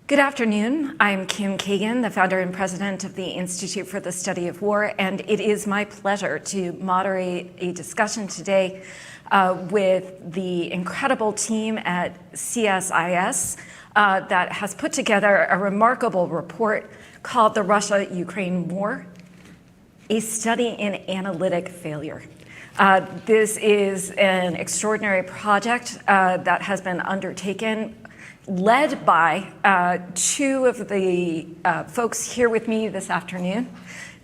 Good afternoon. I'm Kim Kagan, the founder and president of the Institute for the Study of War, and it is my pleasure to moderate a discussion today with the incredible team at CSIS that has put together a remarkable report called The Russia-Ukraine War, a study in analytic failure. This is an extraordinary project that has been undertaken, led by two of the folks here with me this afternoon.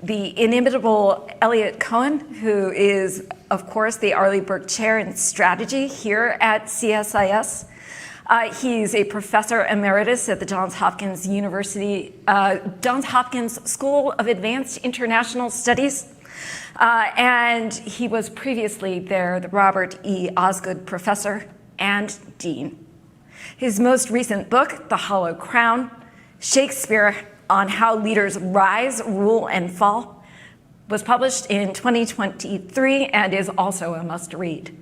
The inimitable Eliot Cohen, who is, of course, the Arleigh Burke Chair in Strategy here at CSIS. He's a professor emeritus at the Johns Hopkins School of Advanced International Studies. And he was previously there, the Robert E. Osgood Professor and Dean. His most recent book, The Hollow Crown, Shakespeare on How Leaders Rise, Rule, and Fall, was published in 2023 and is also a must-read.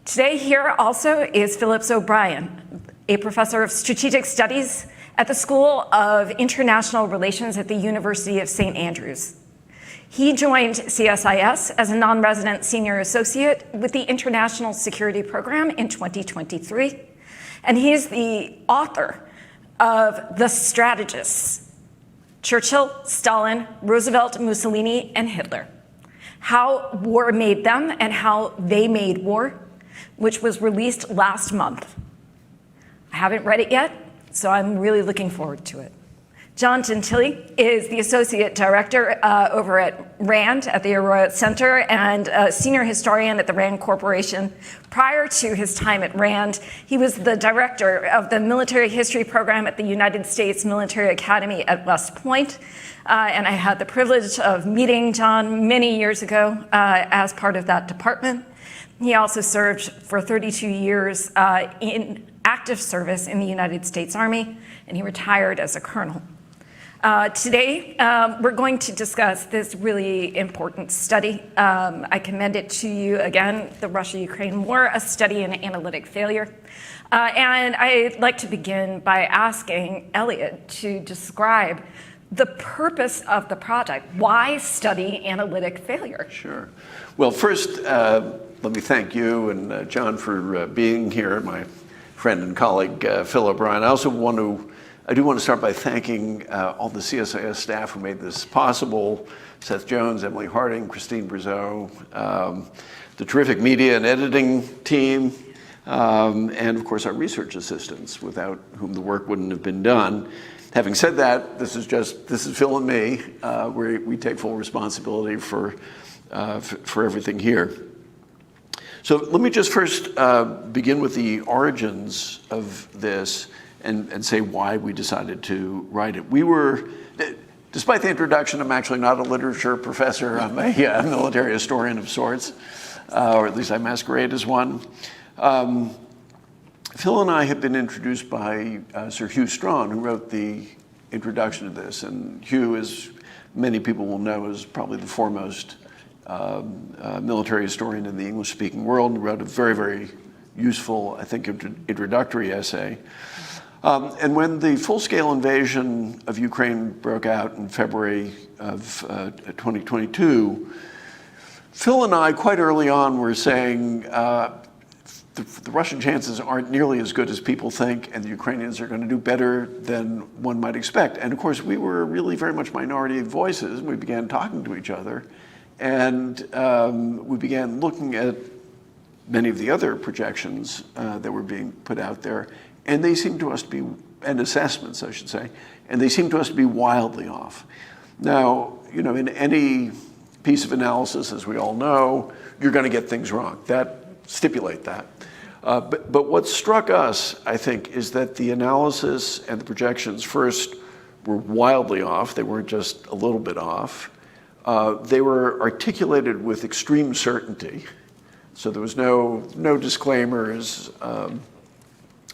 Today here also is Phillips O'Brien, a professor of strategic studies at the School of International Relations at the University of St. Andrews. He joined CSIS as a non-resident senior associate with the International Security Program in 2023. And he's the author of The Strategists: Churchill, Stalin, Roosevelt, Mussolini, and Hitler. How War Made Them and How They Made War, which was released last month. I haven't read it yet, so I'm really looking forward to it. Gian Gentile is the Associate Director over at RAND at the Arroyo Center and a Senior Historian at the RAND Corporation. Prior to his time at RAND, he was the Director of the Military History Program at the United States Military Academy at West Point. And I had the privilege of meeting John many years ago as part of that department. He also served for 32 years in active service in the United States Army, and he retired as a colonel. Today, we're going to discuss this really important study. I commend it to you again, The Russia-Ukraine War, a study in analytic failure. And I'd like to begin by asking Eliot to describe the purpose of the project. Why study analytic failure? Sure. Well, first, let me thank you and John for being here, my friend and colleague, Phil O'Brien. I do want to start by thanking all the CSIS staff who made this possible: Seth Jones, Emily Harding, Christine Brizeau, the terrific media and editing team, and of course our research assistants, without whom the work wouldn't have been done. Having said that, this is Phil and me. We take full responsibility for everything here. So let me just first begin with the origins of this and say why we decided to write it. Despite the introduction, I'm actually not a literature professor. I'm a military historian of sorts, or at least I masquerade as one. Phil and I have been introduced by Sir Hugh Strachan, who wrote the introduction to this. And Hugh, as many people will know, is probably the foremost military historian in the English-speaking world, and wrote a very, very useful, I think, introductory essay. And when the full-scale invasion of Ukraine broke out in February of 2022, Phil and I, quite early on, were saying the Russian chances aren't nearly as good as people think, and the Ukrainians are going to do better than one might expect. And of course, we were really very much minority voices, and we began talking to each other. And we began looking at many of the other projections that were being put out there, and they seemed to us to be, and assessments, I should say, and they seemed to us to be wildly off. Now, in any piece of analysis, as we all know, you're going to get things wrong. Stipulate that. But what struck us, I think, is that the analysis and the projections first were wildly off. They weren't just a little bit off. They were articulated with extreme certainty. So there was no disclaimers,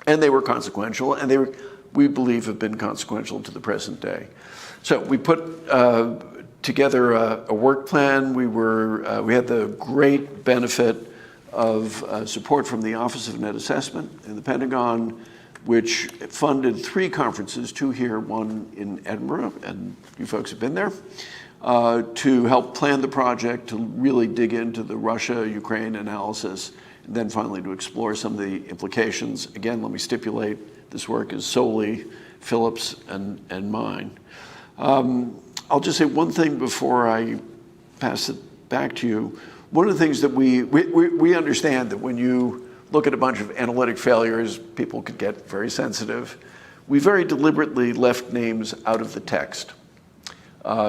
and they were consequential, and we believe, have been consequential to the present day. So we put together a work plan. We had the great benefit of support from the Office of Net Assessment in the Pentagon, which funded 3 conferences, 2 here, 1 in Edinburgh, and you folks have been there, to help plan the project, to really dig into the Russia-Ukraine analysis, and then finally to explore some of the implications. Again, let me stipulate, this work is solely Phillips and mine. I'll just say one thing before I pass it back to you. One of the things that we understand that when you look at a bunch of analytic failures, people could get very sensitive. We very deliberately left names out of the text.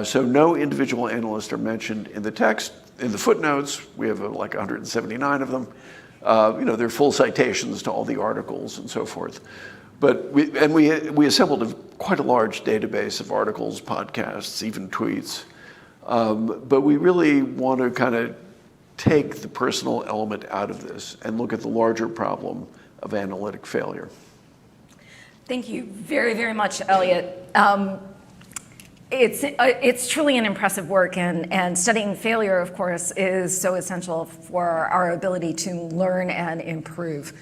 So no individual analysts are mentioned in the text. In the footnotes, we have like 179 of them. They're full citations to all the articles and so forth. But we assembled quite a large database of articles, podcasts, even tweets. But we really want to kind of take the personal element out of this and look at the larger problem of analytic failure. Thank you very, very much, Eliot. It's truly an impressive work, and studying failure, of course, is so essential for our ability to learn and improve.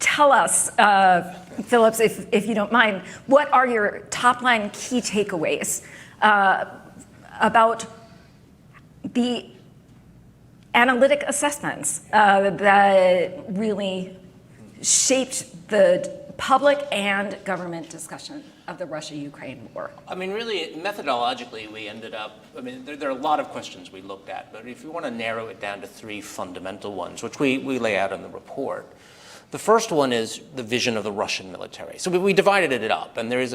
Tell us, Phillips, if you don't mind, what are your top-line key takeaways about the analytic assessments that really shaped the public and government discussion of the Russia-Ukraine war? I mean, really, methodologically, we ended up, there are a lot of questions we looked at, but if you want to narrow it down to 3 fundamental ones, which we lay out in the report. The first one is the vision of the Russian military. So we divided it up, and there is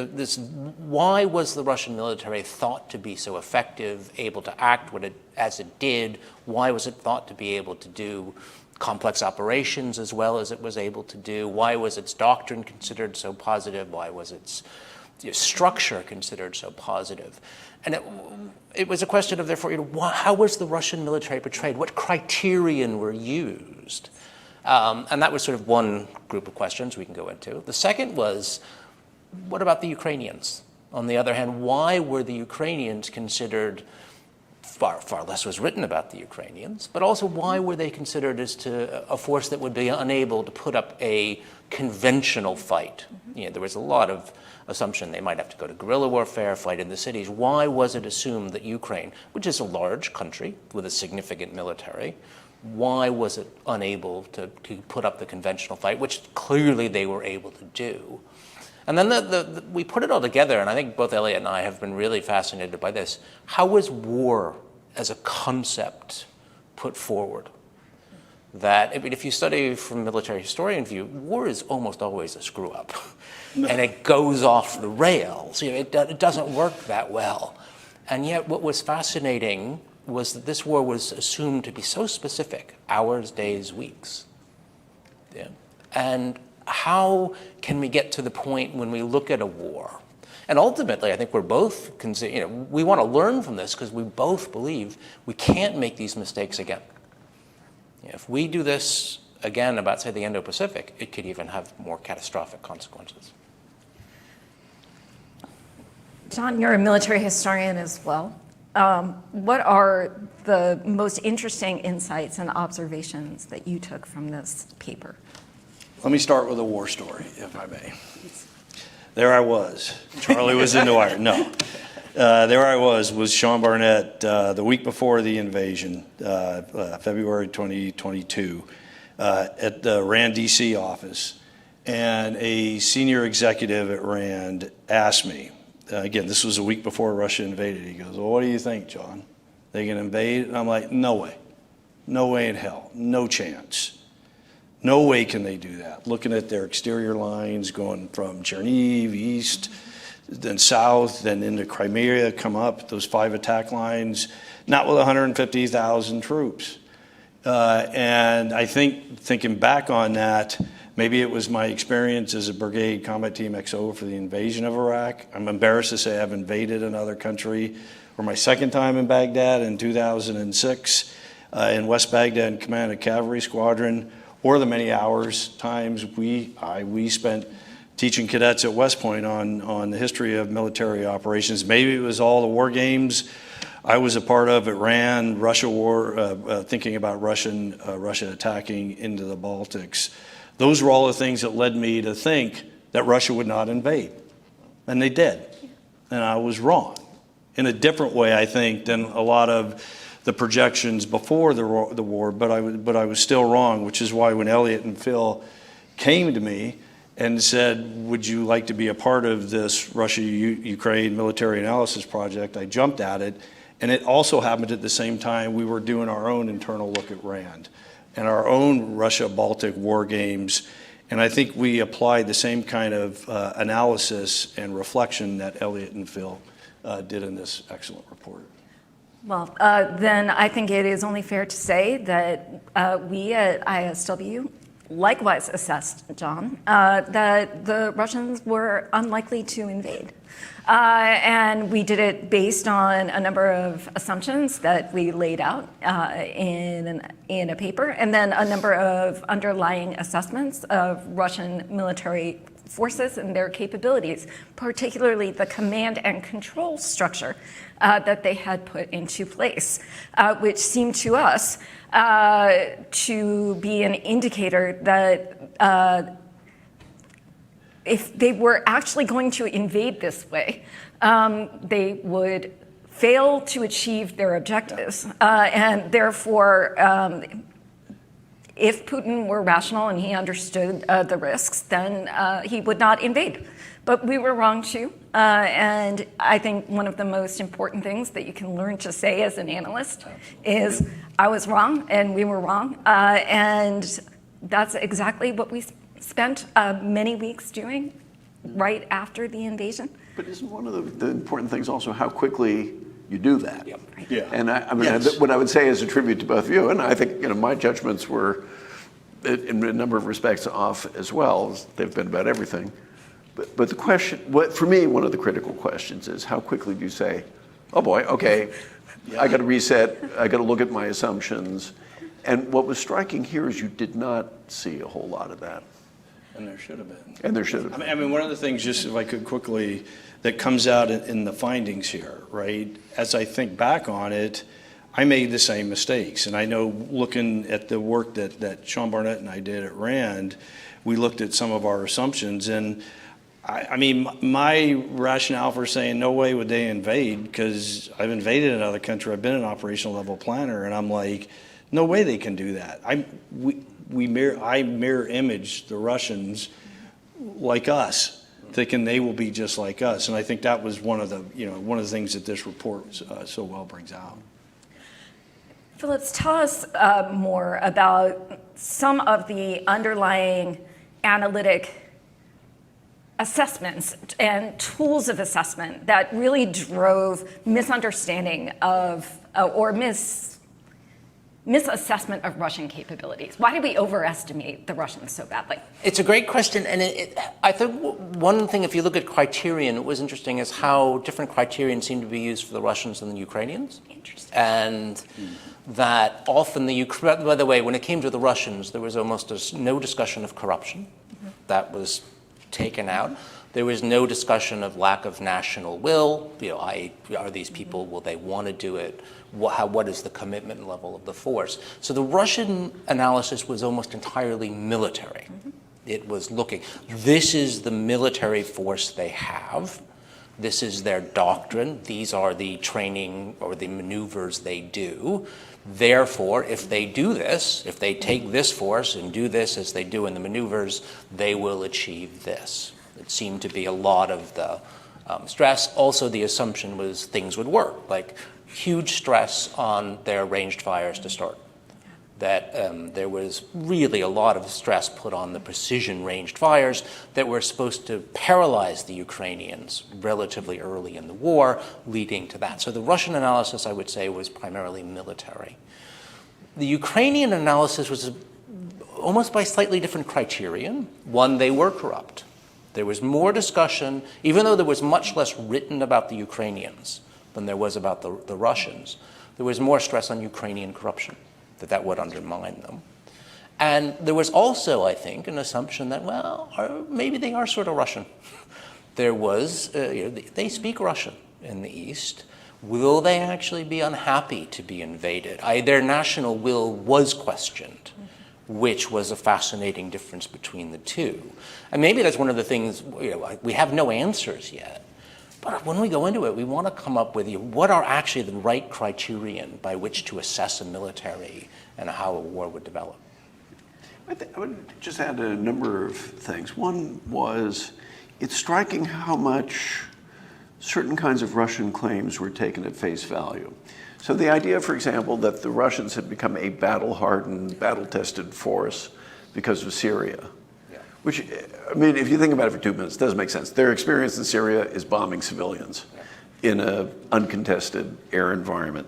why was the Russian military thought to be so effective, able to act as it did? Why was it thought to be able to do complex operations as well as it was able to do? Why was its doctrine considered so positive? Why was its structure considered so positive? And it was a question of, therefore, how was the Russian military portrayed? What criterion were used? And that was sort of one group of questions we can go into. The second was, what about the Ukrainians? On the other hand, why were the Ukrainians considered, far less was written about the Ukrainians, but also why were they considered as to a force that would be unable to put up a conventional fight? There was a lot of assumption they might have to go to guerrilla warfare, fight in the cities. Why was it assumed that Ukraine, which is a large country with a significant military, why was it unable to put up the conventional fight, which clearly they were able to do? And then we put it all together, and I think both Eliot and I have been really fascinated by this. How was war as a concept put forward? That, if you study from a military historian view, war is almost always a screw-up. And it goes off the rails. It doesn't work that well. And yet what was fascinating was that this war was assumed to be so specific, hours, days, weeks. Yeah. And how can we get to the point when we look at a war? And ultimately, I think we're both, we want to learn from this because we both believe we can't make these mistakes again. If we do this again about, say, the Indo-Pacific, it could even have more catastrophic consequences. John, you're a military historian as well. What are the most interesting insights and observations that you took from this paper? Let me start with a war story, if I may. There I was. Charlie was in the wire. No. There I was with Sean Barnett the week before the invasion, February 2022, at the RAND DC office. And a senior executive at RAND asked me, again, this was a week before Russia invaded. He goes, well, what do you think, John? They can invade? And I'm like, no way. No way in hell. No chance. No way can they do that. Looking at their exterior lines going from Chernihiv east, then south, then into Crimea, come up, those 5 attack lines, not with 150,000 troops. And I think, thinking back on that, maybe it was my experience as a Brigade Combat Team XO for the invasion of Iraq. I'm embarrassed to say I've invaded another country. Or my second time in Baghdad in 2006, in West Baghdad in command of Cavalry Squadron, or the many times we spent teaching cadets at West Point on the history of military operations. Maybe it was all the war games I was a part of at RAND, Russia war, thinking about Russia attacking into the Baltics. those were all the things that led me to think that Russia would not invade. And they did. And I was wrong in a different way, I think, than a lot of the projections before the war, but I was still wrong, which is why when Eliot and Phil came to me and said, would you like to be a part of this Russia-Ukraine military analysis project, I jumped at it. And it also happened at the same time we were doing our own internal look at RAND and our own Russia-Baltic war games. And I think we applied the same kind of analysis and reflection that Eliot and Phil did in this excellent report. Well, then I think it is only fair to say that we at ISW likewise assessed, John, that the Russians were unlikely to invade. And we did it based on a number of assumptions that we laid out in a paper, and then a number of underlying assessments of Russian military forces and their capabilities, particularly the command and control structure that they had put into place, which seemed to us to be an indicator that if they were actually going to invade this way, they would fail to achieve their objectives. And therefore, if Putin were rational and he understood the risks, then he would not invade. But we were wrong too. And I think one of the most important things that you can learn to say as an analyst is, I was wrong and we were wrong. And that's exactly what we spent many weeks doing right after the invasion. But isn't one of the important things also how quickly you do that? Yep. Yeah. And I mean, Yes. what I would say is a tribute to both of you, and I think my judgments were, in a number of respects, off as well. They've been about everything. But the question, for me, one of the critical questions is how quickly do you say, oh boy, okay, I got to reset, I got to look at my assumptions. And what was striking here is you did not see a whole lot of that. And there should have been. And there should have been. I mean, one of the things, just if I could quickly, that comes out in the findings here, right? As I think back on it, I made the same mistakes. And I know looking at the work that Sean Barnett and I did at RAND, we looked at some of our assumptions. And I mean, my rationale for saying no way would they invade, because I've invaded another country, I've been an operational level planner, and I'm like, no way they can do that. I mirror image the Russians like us, thinking they will be just like us. And I think that was one of the things that this report so well brings out. Phillips, tell us more about some of the underlying analytic assessments and tools of assessment that really drove misunderstanding of or misassessment of Russian capabilities. Why did we overestimate the Russians so badly? It's a great question, and I think one thing, if you look at criterion, it was interesting is how different criterion seemed to be used for the Russians and the Ukrainians. Interesting. And that often by the way, when it came to the Russians, there was almost no discussion of corruption. Mm-hmm. That was taken out. There was no discussion of lack of national will. Are these people, will they want to do it? What is the commitment level of the force? So the Russian analysis was almost entirely military. Mm-hmm. It was looking, this is the military force they have. This is their doctrine. These are the training or the maneuvers they do. Therefore, if they do this, if they take this force and do this as they do in the maneuvers, they will achieve this. It seemed to be a lot of the stress. Also, the assumption was things would work, like huge stress on their ranged fires to start. That there was really a lot of stress put on the precision ranged fires that were supposed to paralyze the Ukrainians relatively early in the war, leading to that. So the Russian analysis, I would say, was primarily military. The Ukrainian analysis was almost by slightly different criterion. One, they were corrupt. There was more discussion, even though there was much less written about the Ukrainians than there was about the Russians, there was more stress on Ukrainian corruption, that would undermine them. And there was also, I think, an assumption that, well, maybe they are sort of Russian. There was, they speak Russian in the East. Will they actually be unhappy to be invaded? Their national will was questioned. which was a fascinating difference between the two. And maybe that's one of the things, we have no answers yet. But when we go into it, we want to come up with what are actually the right criterion by which to assess a military and how a war would develop. I would just add a number of things. One was, it's striking how much certain kinds of Russian claims were taken at face value. So the idea, for example, that the Russians had become a battle-hardened, battle-tested force because of Syria, which, I mean, if you think about it for 2 minutes, it doesn't make sense. Their experience in Syria is bombing civilians in an uncontested air environment.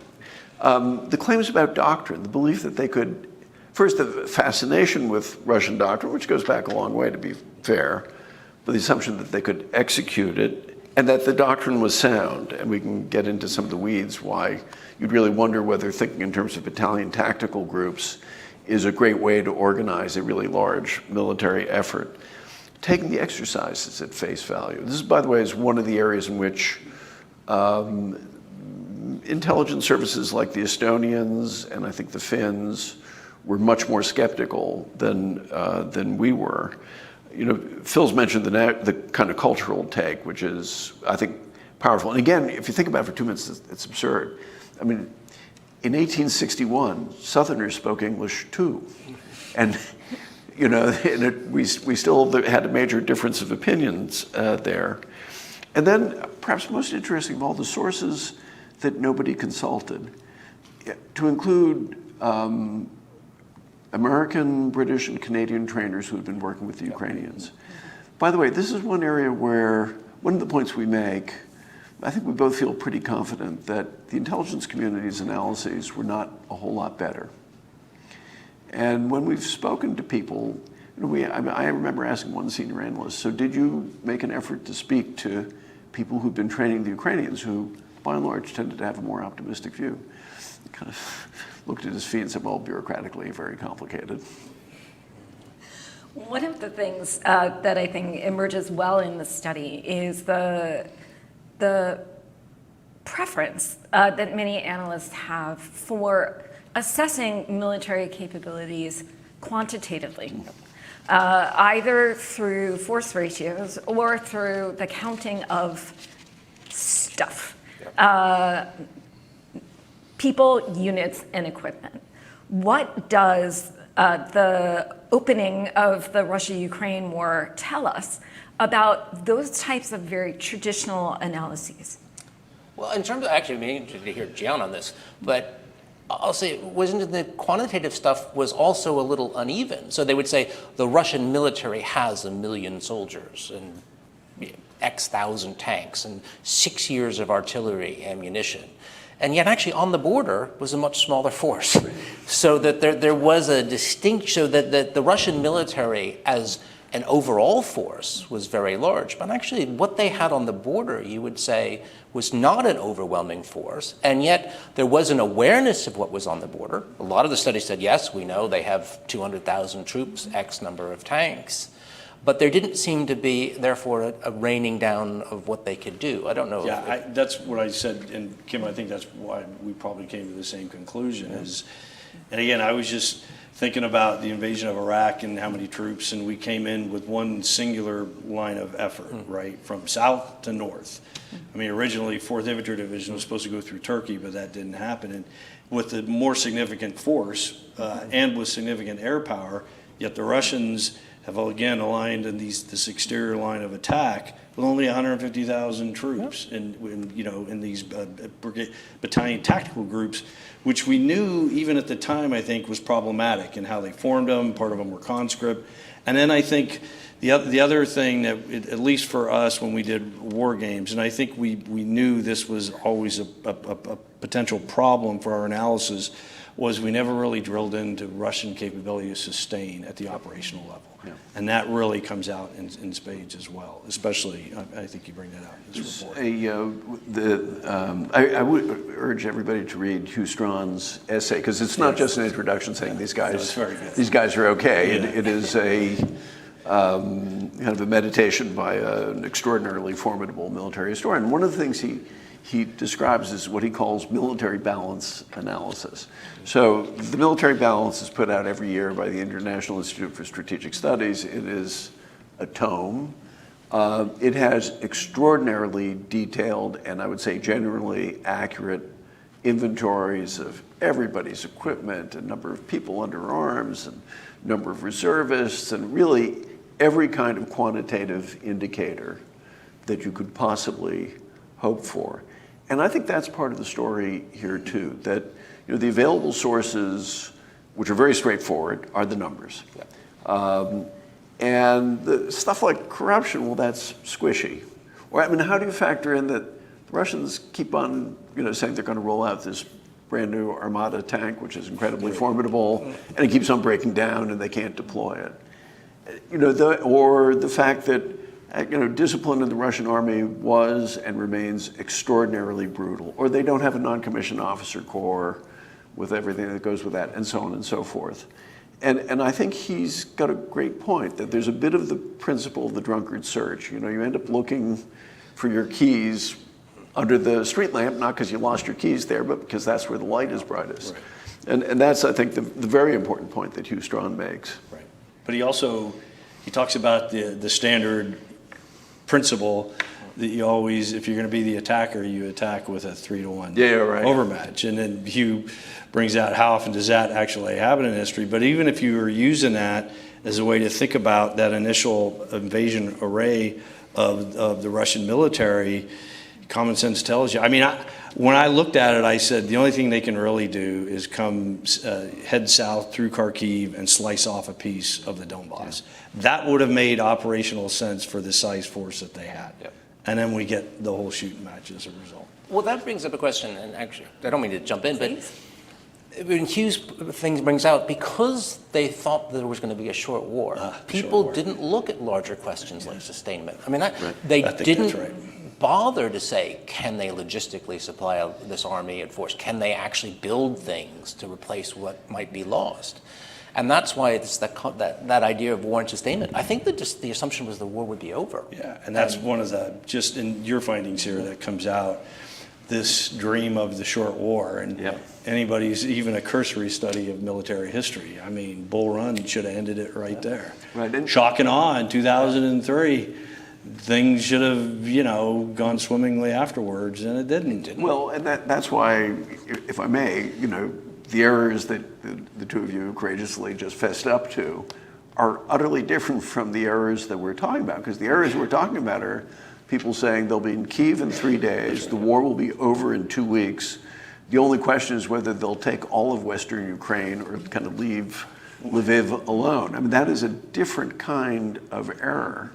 The claims about doctrine, the belief that they could, first, the fascination with Russian doctrine, which goes back a long way, to be fair, but the assumption that they could execute it, and that the doctrine was sound. And we can get into some of the weeds why you'd really wonder whether thinking in terms of battalion tactical groups is a great way to organize a really large military effort. Taking the exercises at face value. This, by the way, is one of the areas in which intelligence services like the Estonians and I think the Finns were much more skeptical than we were. Phil's mentioned the kind of cultural take, which is, I think, powerful. And again, if you think about it for 2 minutes, it's absurd. I mean, in 1861, Southerners spoke English too. And, we still had a major difference of opinions there. And then, perhaps most interesting of all, the sources that nobody consulted, to include American, British, and Canadian trainers who had been working with the Ukrainians. By the way, this is one area where one of the points we make, I think we both feel pretty confident that the intelligence community's analyses were not a whole lot better. And when we've spoken to people, I remember asking one senior analyst, so did you make an effort to speak to people who've been training the Ukrainians who, by and large, tended to have a more optimistic view? Kind of looked at his feet and said, well, bureaucratically, very complicated. One of the things that I think emerges well in the study is the preference that many analysts have for assessing military capabilities quantitatively, either through force ratios or through the counting of stuff. People, units, and equipment. What does the opening of the Russia-Ukraine war tell us about those types of very traditional analyses? Well, in terms of, actually, I'm interested to hear Gian on this, but I'll say, wasn't the quantitative stuff was also a little uneven. So they would say the Russian military has 1 million soldiers and X thousand tanks and 6 years of artillery ammunition. And yet actually on the border was a much smaller force. So that there was a distinct, so that the Russian military as an overall force was very large. But actually what they had on the border, you would say, was not an overwhelming force. And yet there was an awareness of what was on the border. A lot of the studies said, yes, we know they have 200,000 troops, X number of tanks. But there didn't seem to be, therefore, a reining down of what they could do. I don't know. Yeah, that's what I said, and Kim, I think that's why we probably came to the same conclusion. And again, I was just thinking about the invasion of Iraq and how many troops, and we came in with one singular line of effort, right, from south to north. I mean, originally, 4th Infantry Division was supposed to go through Turkey, but that didn't happen. And with a more significant force and with significant air power, yet the Russians have again aligned in this exterior line of attack with only 150,000 troops in these battalion tactical groups, which we knew even at the time, I think, was problematic in how they formed them. Part of them were conscript. And then I think the other thing that, at least for us when we did war games, and I think we knew this was always a potential problem for our analysis, was we never really drilled into Russian capability to sustain at the operational level. Yeah. And that really comes out in spades as well, especially, I think you bring that out in this report. I would urge everybody to read Hugh Strawn's essay, because it's not just an introduction saying these guys are okay. Yeah. It is a kind of a meditation by an extraordinarily formidable military historian. One of the things he he describes as what he calls military balance analysis. So the military balance is put out every year by the International Institute for Strategic Studies. It is a tome. It has extraordinarily detailed and I would say generally accurate inventories of everybody's equipment and number of people under arms and number of reservists and really every kind of quantitative indicator that you could possibly hope for. And I think that's part of the story here too, that the available sources, which are very straightforward, are the numbers. Yeah. And the stuff like corruption, well, that's squishy. Or I mean, how do you factor in that the Russians keep on, saying they're going to roll out this brand new Armada tank, which is incredibly formidable, and it keeps on breaking down, and they can't deploy it. Or the fact that discipline in the Russian army was and remains extraordinarily brutal, or they don't have a non-commissioned officer corps with everything that goes with that, and so on and so forth. And I think he's got a great point that there's a bit of the principle of the drunkard search. You end up looking for your keys under the street lamp, not because you lost your keys there, but because that's where the light is brightest. Right. And that's, I think, the very important point that Hugh Strachan makes. Right. But he talks about the standard principle that you always, if you're going to be the attacker, you attack with a 3-to-1 overmatch. And then Hugh brings out how often does that actually happen in history. But even if you were using that as a way to think about that initial invasion array of the Russian military, common sense tells you. I mean, when I looked at it, I said the only thing they can really do is come head south through Kharkiv and slice off a piece of the Donbass. Yeah. That would have made operational sense for the size force that they had. Yeah. And then we get the whole shooting match as a result. Well, that brings up a question, and actually, I don't mean to jump in, but when Hugh's thing brings out, because they thought there was going to be a short war, people didn't look at larger questions like sustainment. I mean, they didn't bother to say, can they logistically supply this army and force? Can they actually build things to replace what might be lost? And that's why it's that idea of war and sustainment. I think that just the assumption was the war would be over. Yeah, and that's one of the, just in your findings here that comes out, this dream of the short war. And anybody's, even a cursory study of military history, I mean, Bull Run should have ended it right there. Right. Shock and awe in 2003. Things should have, gone swimmingly afterwards, and it didn't. Well, and that's why, if I may, the errors that the two of you courageously just fessed up to are utterly different from the errors that we're talking about. Because the errors we're talking about are people saying they'll be in Kyiv in 3 days, the war will be over in 2 weeks. The only question is whether they'll take all of Western Ukraine or kind of leave Lviv alone. I mean, that is a different kind of error.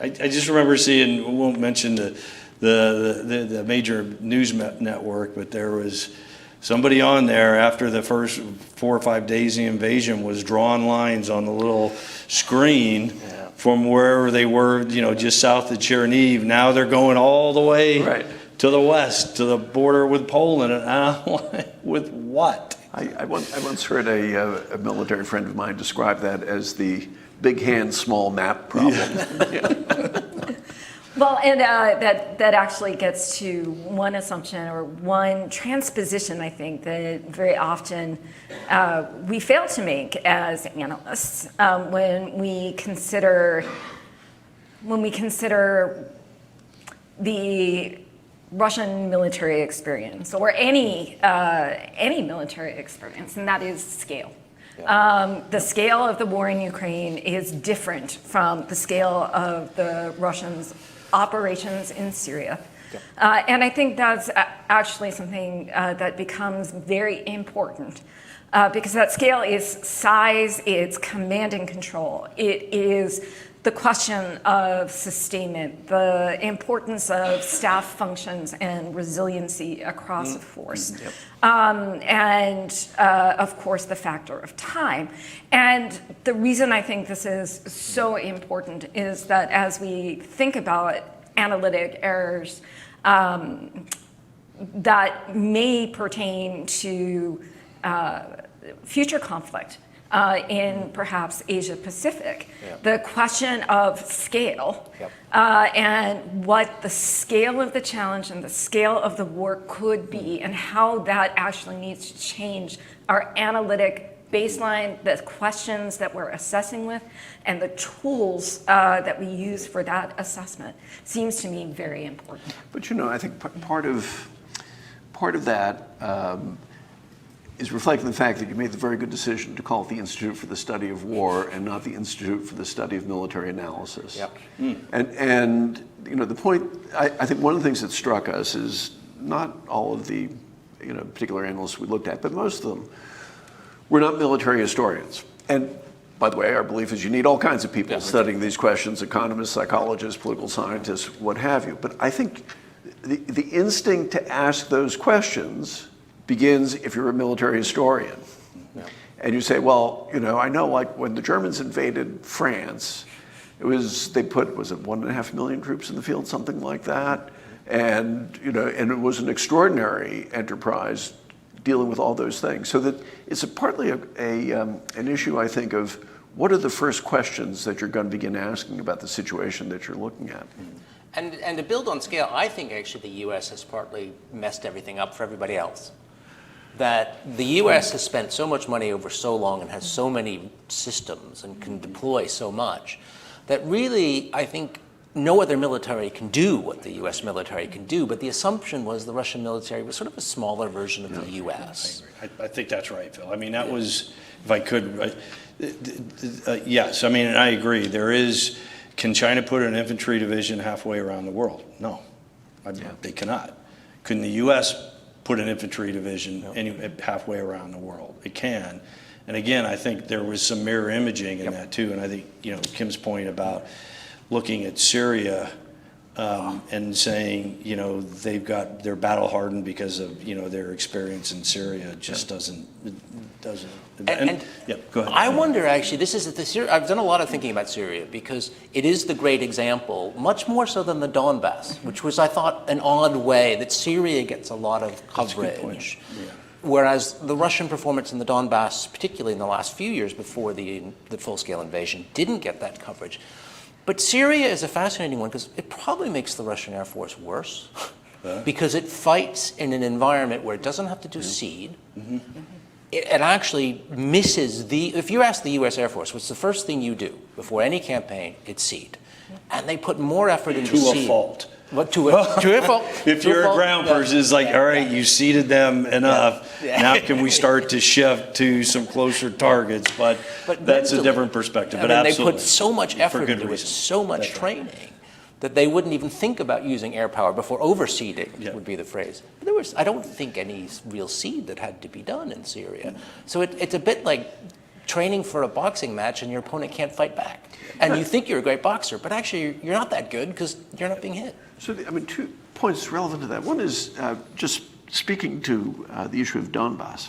I just remember seeing, we won't mention the major news network, but there was somebody on there after the first 4 or 5 days of the invasion was drawing lines on the little screen from wherever they were, just south of Chernihiv. Now they're going all the way to the west, to the border with Poland. And I'm like, with what? I once heard a military friend of mine describe that as the big hand, small map problem. Well, and that actually gets to one assumption or one transposition, I think, that very often we fail to make as analysts when we consider the Russian military experience or any military experience, and that is scale. The scale of the war in Ukraine is different from the scale of the Russians' operations in Syria. And I think that's actually something that becomes very important because that scale is size, it's command and control. It is the question of sustainment, the importance of staff functions and resiliency across a force. And of course, the factor of time. And the reason I think this is so important is that as we think about analytic errors that may pertain to future conflict, in perhaps Asia Pacific. The question of scale and what the scale of the challenge and the scale of the work could be, and how that actually needs to change our analytic baseline, the questions that we're assessing with, and the tools that we use for that assessment seems to me very important. But I think part of that is reflecting the fact that you made the very good decision to call it the Institute for the Study of War and not the Institute for the Study of Military Analysis. And the point, I think one of the things that struck us is not all of the particular analysts we looked at, but most of them were not military historians. And by the way, our belief is you need all kinds of people studying these questions: economists, psychologists, political scientists, what have you. But I think the instinct to ask those questions begins if you're a military historian. And you say, well, I know, like when the Germans invaded France, they put, was it 1.5 million troops in the field, something like that? And, and it was an extraordinary enterprise dealing with all those things. So that it's partly an issue, I think, of what are the first questions that you're going to begin asking about the situation that you're looking at. And to build on scale, I think actually the U.S. has partly messed everything up for everybody else. That the U.S. has spent so much money over so long and has so many systems and can deploy so much that really, I think, no other military can do what the U.S. military can do, but the assumption was the Russian military was sort of a smaller version of the U.S. I think that's right, Phil. I mean, that was, if I could, yes, I mean, I agree. Can China put an infantry division halfway around the world? No, they cannot. Couldn't the U.S. put an infantry division halfway around the world? It can. And again, I think there was some mirror imaging in that too. And I think, Kim's point about looking at Syria and saying, they're battle hardened because of, their experience in Syria just doesn't. And go ahead. I wonder actually, I've done a lot of thinking about Syria because it is the great example, much more so than the Donbass, which was, I thought, an odd way that Syria gets a lot of coverage. Whereas the Russian performance in the Donbass, particularly in the last few years before the full-scale invasion, didn't get that coverage. But Syria is a fascinating one because it probably makes the Russian Air Force worse because it fights in an environment where it doesn't have to do seed. It actually misses if you ask the U.S. Air Force, what's the first thing you do before any campaign? It's seed. And they put more effort into seed. To a fault. What, to a fault. If you're a ground person, it's like, all right, you seeded them enough. Now can we start to shift to some closer targets? But that's a different perspective. But absolutely. They put so much effort into it, so much training, that they wouldn't even think about using air power before overseeding would be the phrase. There was, I don't think, any real seed that had to be done in Syria. So it's a bit like training for a boxing match and your opponent can't fight back. And you think you're a great boxer, but actually you're not that good because you're not being hit. So, 2 points relevant to that. One is just speaking to the issue of Donbass.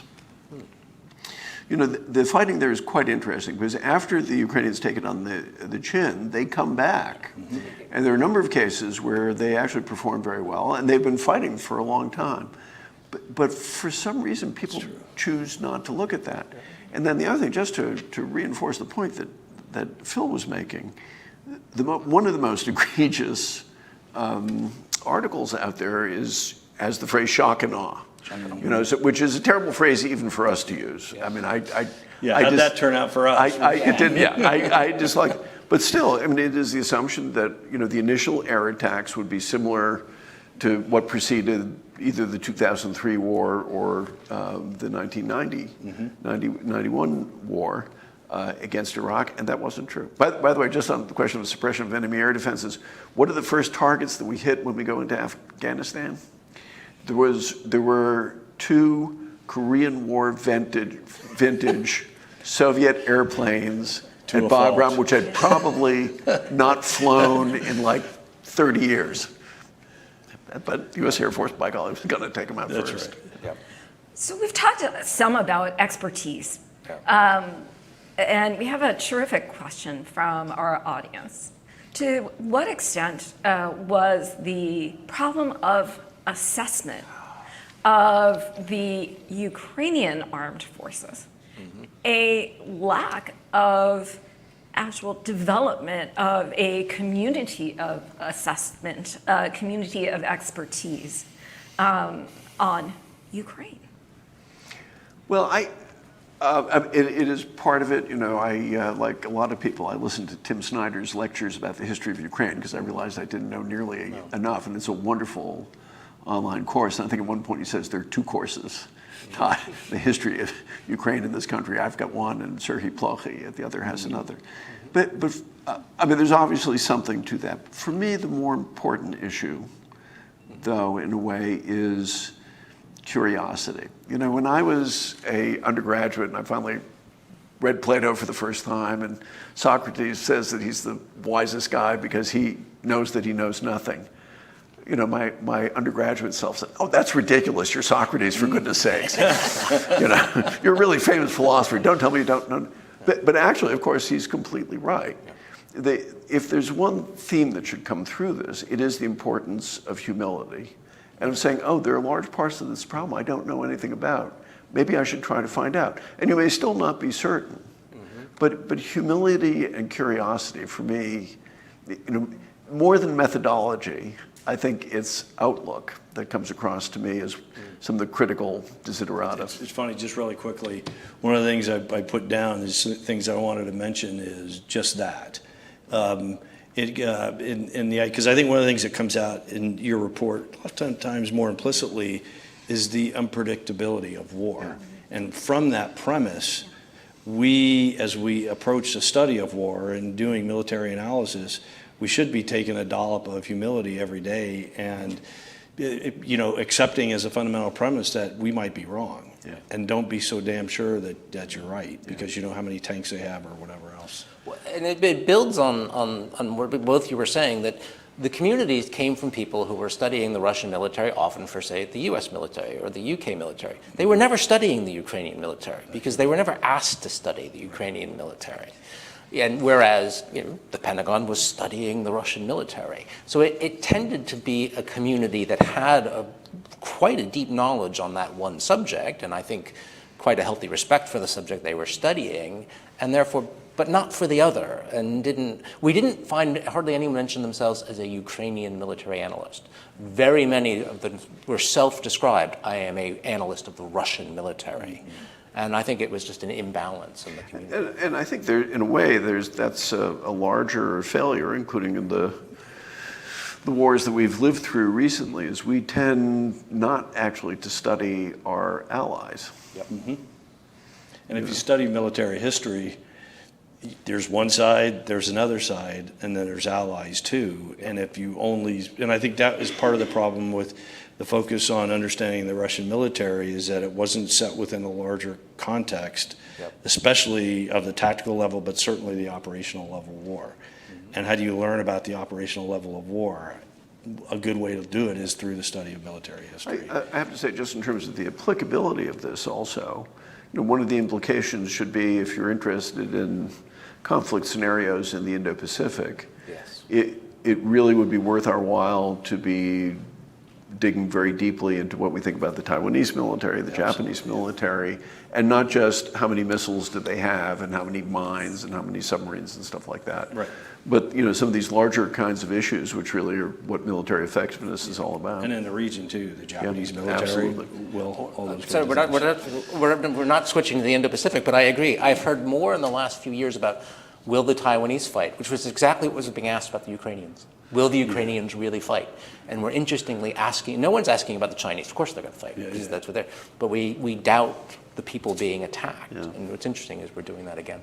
The fighting there is quite interesting because after the Ukrainians take it on the chin, they come back. And there are a number of cases where they actually perform very well, and they've been fighting for a long time. But for some reason, people choose not to look at that. And then the other thing, just to reinforce the point that Phil was making, one of the most egregious articles out there has the phrase shock and awe. Which is a terrible phrase even for us to use. I mean, how'd that turn out for us? It didn't. I just but still, it is the assumption that the initial air attacks would be similar to what preceded either the 2003 war or the 1991 war against Iraq, and that wasn't true. By the way, just on the question of suppression of enemy air defenses, what are the first targets that we hit when we go into Afghanistan? There were 2 Korean War vintage Soviet airplanes at Bagram, which had probably not flown in like 30 years. But the U.S. Air Force, by golly, was going to take them out first. That's right. So we've talked some about expertise. And we have a terrific question from our audience. To what extent was the problem of assessment of the Ukrainian armed forces a lack of actual development of a community of assessment, a community of expertise on Ukraine. Well, it is part of it. You know, like a lot of people, I listened to Tim Snyder's lectures about the history of Ukraine because I realized I didn't know nearly enough, and it's a wonderful online course. And I think at one point he says there are 2 courses taught the history of Ukraine in this country. I've got one, and Serhiy Plokhy, the other has another. But I mean, there's obviously something to that. For me, the more important issue, though, in a way, is curiosity. You know, when I was an undergraduate and I finally read Plato for the first time, and Socrates says that he's the wisest guy because he knows that he knows nothing. You know, my undergraduate self said, "Oh, that's ridiculous. You're Socrates, for goodness sakes. You know, you're a really famous philosopher. Don't tell me you don't know." But actually, of course, he's completely right. If there's one theme that should come through this, it is the importance of humility. And of saying, oh, there are large parts of this problem I don't know anything about. Maybe I should try to find out. And you may still not be certain. But humility and curiosity, for me, you know, more than methodology, I think it's outlook that comes across to me as some of the critical desiderata. It's funny, just really quickly, one of the things I put down is things I wanted to mention is just that. Because I think one of the things that comes out in your report, oftentimes more implicitly, is the unpredictability of war. Yeah. And from that premise, as we approach the study of war and doing military analysis, we should be taking a dollop of humility every day and, you know, accepting as a fundamental premise that we might be wrong. Yeah. And don't be so damn sure that you're right because you know how many tanks they have or whatever else. And it builds on what both you were saying, that the communities came from people who were studying the Russian military, often for, say, the US military or the UK military. They were never studying the Ukrainian military because they were never asked to study the Ukrainian military. And whereas, you know, the Pentagon was studying the Russian military. So it tended to be a community that had quite a deep knowledge on that one subject, and I think quite a healthy respect for the subject they were studying, and therefore, but not for the other. And we didn't find hardly anyone mention themselves as a Ukrainian military analyst. Very many of them were self-described. I am an analyst of the Russian military. And I think it was just an imbalance in the community. And I think there, in a way, that's a larger failure, including in the wars that we've lived through recently, is we tend not actually to study our allies. Yep. Mm-hmm. And if you study military history, there's one side, there's another side, and then there's allies too. And and I think that is part of the problem with the focus on understanding the Russian military, is that it wasn't set within a larger context, especially of the tactical level, but certainly the operational level of war. And how do you learn about the operational level of war? A good way to do it is through the study of military history. I have to say, just in terms of the applicability of this also, you know, one of the implications should be, if you're interested in conflict scenarios in the Indo-Pacific, it really would be worth our while to be digging very deeply into what we think about the Taiwanese military, the Japanese military, and not just how many missiles do they have and how many mines and how many submarines and stuff like that. Right. But, you know, some of these larger kinds of issues, which really are what military effectiveness is all about. And in the region too, the Japanese military will all those. So we're not switching to the Indo-Pacific, but I agree. I've heard more in the last few years about will the Taiwanese fight, which was exactly what was being asked about the Ukrainians. Will the Ukrainians really fight? And we're interestingly asking, no one's asking about the Chinese. Of course they're going to fight, because that's what they're, but we doubt the people being attacked. Yeah. And what's interesting is we're doing that again.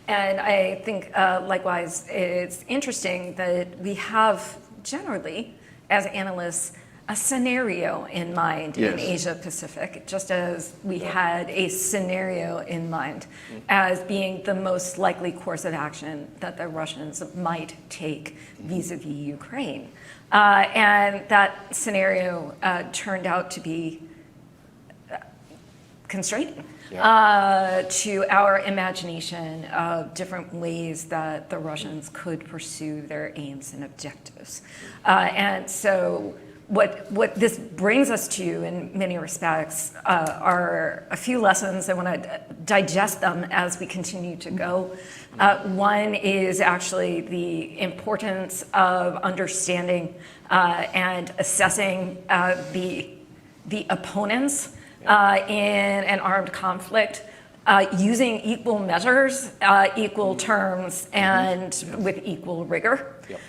And I think, likewise, it's interesting that we have generally, as analysts, a scenario in mind in Asia Pacific, just as we had a scenario in mind as being the most likely course of action that the Russians might take vis-a-vis Ukraine. And that scenario turned out to be constraining to our imagination of different ways that the Russians could pursue their aims and objectives. And so what this brings us to in many respects are a few lessons. I want to digest them as we continue to go. One is actually the importance of understanding and assessing the opponents in an armed conflict using equal measures, equal terms, and with equal rigor. Yep.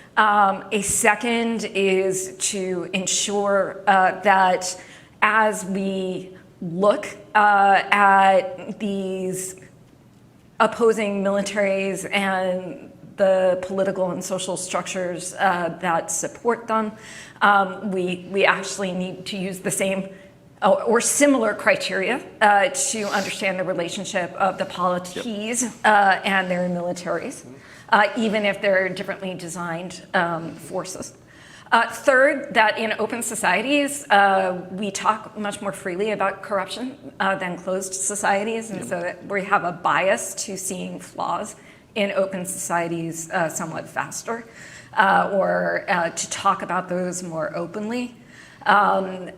A second is to ensure that as we look at these opposing militaries and the political and social structures that support them, we actually need to use the same or similar criteria to understand the relationship of the polities and their militaries, even if they're differently designed forces. Third, that in open societies, we talk much more freely about corruption than closed societies, and so that we have a bias to seeing flaws in open societies somewhat faster, or to talk about those more openly. I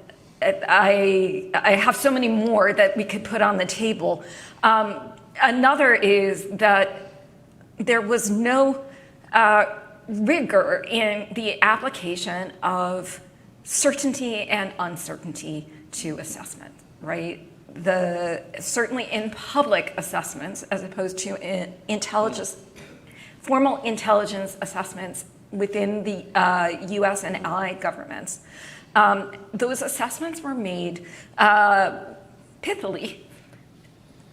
have so many more that we could put on the table. Another is that there was no rigor in the application of certainty and uncertainty to assessment, right? Certainly in public assessments, as opposed to formal intelligence assessments within the US and allied governments. Those assessments were made pithily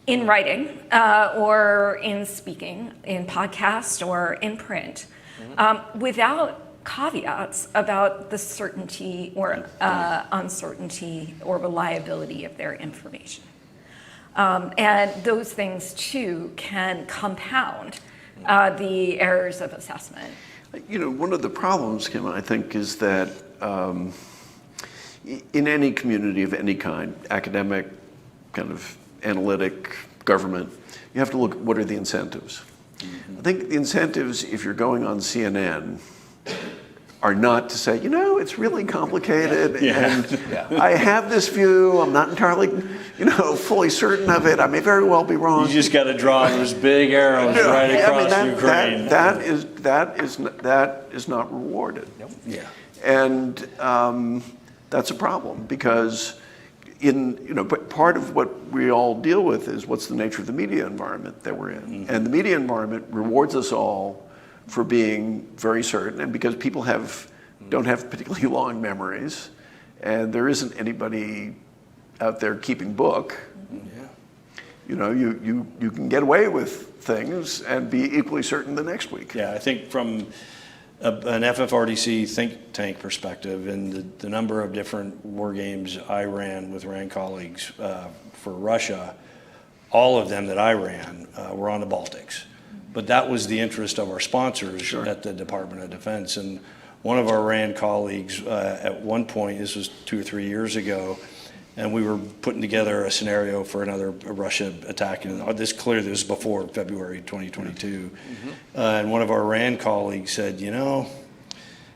in writing or in speaking, in podcast or in print, without caveats about the certainty or uncertainty or reliability of their information. And those things, too, can compound the errors of assessment. You know, one of the problems, Kim, I think, is that in any community of any kind, academic, kind of analytic, government, you have to look at what are the incentives. Mm-hmm. I think the incentives, if you're going on CNN, are not to say, you know, it's really complicated, and I have this view, I'm not entirely, fully certain of it, I may very well be wrong. You just got to draw those big arrows right across Ukraine. That is not rewarded. Nope. Yeah. And that's a problem, because but part of what we all deal with is what's the nature of the media environment that we're in. Mm-hmm. And the media environment rewards us all for being very certain, and because people don't have particularly long memories, and there isn't anybody out there keeping book. Yeah. You can get away with things and be equally certain the next week. Yeah, I think from an FFRDC think tank perspective, and the number of different war games I ran with RAND colleagues for Russia, all of them that I ran were on the Baltics. But that was the interest of our sponsors at the Department of Defense. And one of our RAND colleagues at one point, this was 2 or 3 years ago, and we were putting together a scenario for another Russia attack. And this was before February 2022. Mm-hmm. And one of our RAND colleagues said, the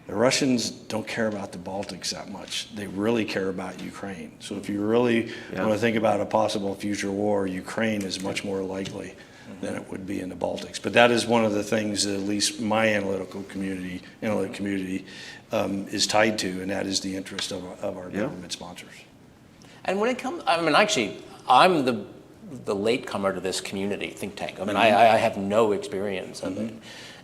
Russians don't care about the Baltics that much. They really care about Ukraine. So if you really want to think about a possible future war, Ukraine is much more likely than it would be in the Baltics. But that is one of the things that at least my analytic community is tied to, and that is the interest of our government sponsors. And when it comes, actually, I'm the latecomer to this community think tank. I have no experience of it,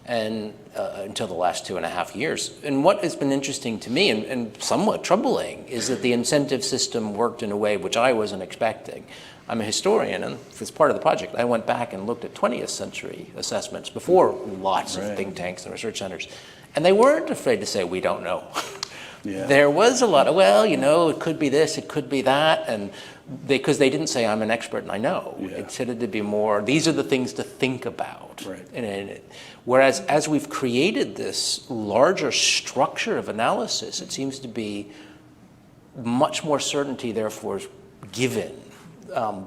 and until the last 2.5 years. And what has been interesting to me and somewhat troubling is that the incentive system worked in a way which I wasn't expecting. I'm a historian, and as part of the project, I went back and looked at 20th century assessments before lots of think tanks and research centers, and they weren't afraid to say, we don't know. Yeah. There was a lot of, it could be this, it could be that, and because they didn't say, I'm an expert and I know. Yeah. It tended to be more, these are the things to think about. Right. Whereas as we've created this larger structure of analysis, it seems to be much more certainty, therefore, given